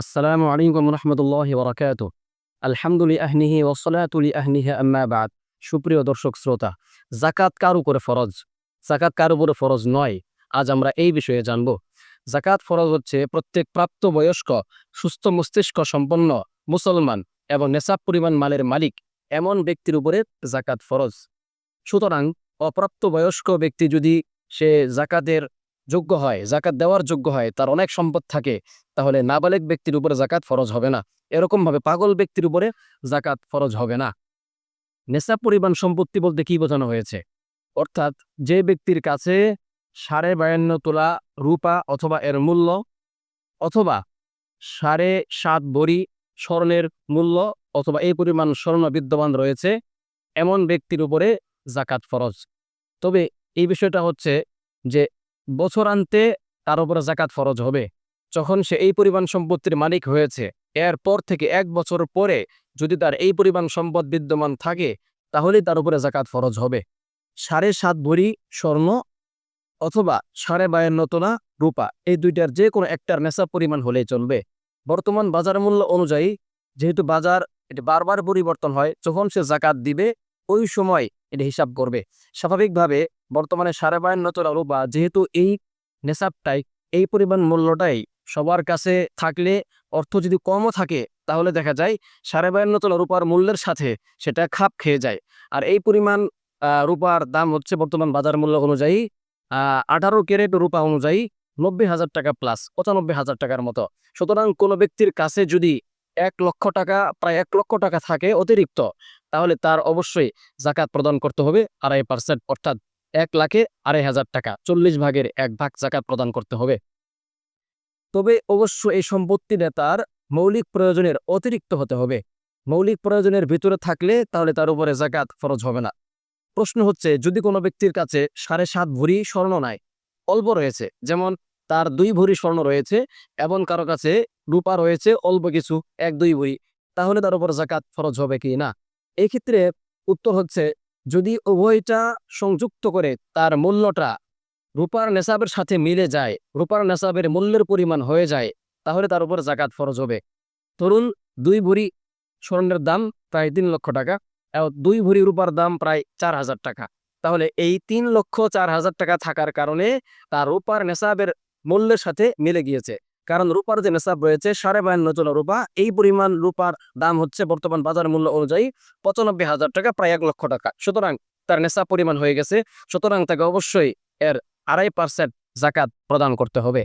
আসসালামু আলাইকুম রহমতুল্লাহি বরকাত। আলহামদুলিল্লাহি ওয়াসসালাতু লিআহলিহি আম্মা বাদ। সুপ্রিয় দর্শক শ্রোতা, যাকাত কার উপরে ফরজ, যাকাত কার উপরে ফরজ নয়, আজ আমরা এই বিষয়ে জানব। যাকাত ফরজ হচ্ছে প্রত্যেক প্রাপ্তবয়স্ক সুস্থ মস্তিষ্ক সম্পন্ন মুসলমান এবং নেশাব পরিমাণ মালের মালিক এমন ব্যক্তির উপরে যাকাত ফরজ। সুতরাং অপ্রাপ্তবয়স্ক ব্যক্তি যদি সে যাকাতের যোগ্য হয়, যাকাত দেওয়ার যোগ্য হয়, তার অনেক সম্পদ থাকে, তাহলে নাবালেগ ব্যক্তির উপরে যাকাত ফরজ হবে না। এরকম ভাবে পাগল ব্যক্তির উপরে যাকাত ফরজ হবে না। নেশাব পরিমাণ সম্পত্তি বলতে কি বোঝানো হয়েছে? অর্থাৎ যে ব্যক্তির কাছে 52.5 তোলা রূপা অথবা এর মূল্য, অথবা 7.5 ভরি স্বর্ণের মূল্য, অথবা এই পরিমাণ স্বর্ণ বিদ্যমান রয়েছে, এমন ব্যক্তির উপরে যাকাত ফরজ। তবে এই বিষয়টা হচ্ছে যে বছরান্তে তার উপরে যাকাত ফরজ হবে যখন সে এই পরিমাণ সম্পত্তির মালিক হয়েছে। এরপর থেকে 1 বছর পরে যদি তার এই পরিমাণ সম্পদ বিদ্যমান থাকে, তাহলেই তার উপরে যাকাত ফরজ হবে। 7.5 ভরি স্বর্ণ অথবা 52.5 তোলা রূপা, এই দুইটার যে কোনো একটার নেশাব পরিমাণ হলেই চলবে। বর্তমান বাজার মূল্য অনুযায়ী, যেহেতু বাজার এটি বারবার পরিবর্তন হয়, যখন সে যাকাত দিবে ওই সময় এটা হিসাব করবে। স্বাভাবিকভাবে বর্তমানে 52.5 তোলা রূপা, যেহেতু এই নেশাবটাই, এই পরিমাণ মূল্যটাই সবার কাছে থাকলে, অর্থ যদি কমও থাকে, তাহলে দেখা যায় 52.5 তোলা রূপার মূল্যের সাথে সেটা খাপ খেয়ে যায়। আর এই পরিমাণ রূপার দাম হচ্ছে বর্তমান বাজার মূল্য অনুযায়ী 18 ক্যারেট রূপা অনুযায়ী 90,000 টাকা প্লাস 95,000 টাকার মতো। সুতরাং কোনো ব্যক্তির কাছে যদি 1 লক্ষ টাকা, প্রায় 1 লক্ষ টাকা থাকে অতিরিক্ত, তাহলে তার অবশ্যই যাকাত প্রদান করতে হবে 2.5%, অর্থাৎ 1,02,500 টাকা, 40 ভাগের 1 ভাগ যাকাত প্রদান করতে হবে। তবে অবশ্য এই সম্পত্তিটা তার মৌলিক প্রয়োজনের অতিরিক্ত হতে হবে। মৌলিক প্রয়োজনের ভিতরে থাকলে তাহলে তার উপরে যাকাত ফরজ হবে না। প্রশ্ন হচ্ছে, যদি কোনো ব্যক্তির কাছে 7.5 ভরি স্বর্ণ নাই, অল্প রয়েছে, যেমন তার 2 ভরি স্বর্ণ রয়েছে এবং কারো কাছে রূপা রয়েছে অল্প কিছু 1-2 ভরি, তাহলে তার উপর যাকাত ফরজ হবে কি না? এই ক্ষেত্রে উত্তর হচ্ছে, যদি উভয়টা সংযুক্ত করে তার মূল্যটা রূপার নেশাবের সাথে মিলে যায়, রূপার নেশাবের মূল্যের পরিমাণ হয়ে যায়, তাহলে তার উপর যাকাত ফরজ হবে। ধরুন 2 ভরি স্বর্ণের দাম প্রায় 3 লক্ষ টাকা এবং 2 ভরি রূপার দাম প্রায় 4,000 টাকা। তাহলে এই 3,04,000 টাকা থাকার কারণে তার রূপার নেশাবের মূল্যের সাথে মিলে গিয়েছে। কারণ রূপার যে নেশাব রয়েছে 52.5 তোলা রূপা, এই পরিমাণ রূপার দাম হচ্ছে বর্তমান বাজার মূল্য অনুযায়ী 95,000 টাকা, প্রায় 1 লক্ষ টাকা। সুতরাং তার নেশাব পরিমাণ হয়ে গেছে, সুতরাং তাকে অবশ্যই এর 2.5% যাকাত প্রদান করতে হবে।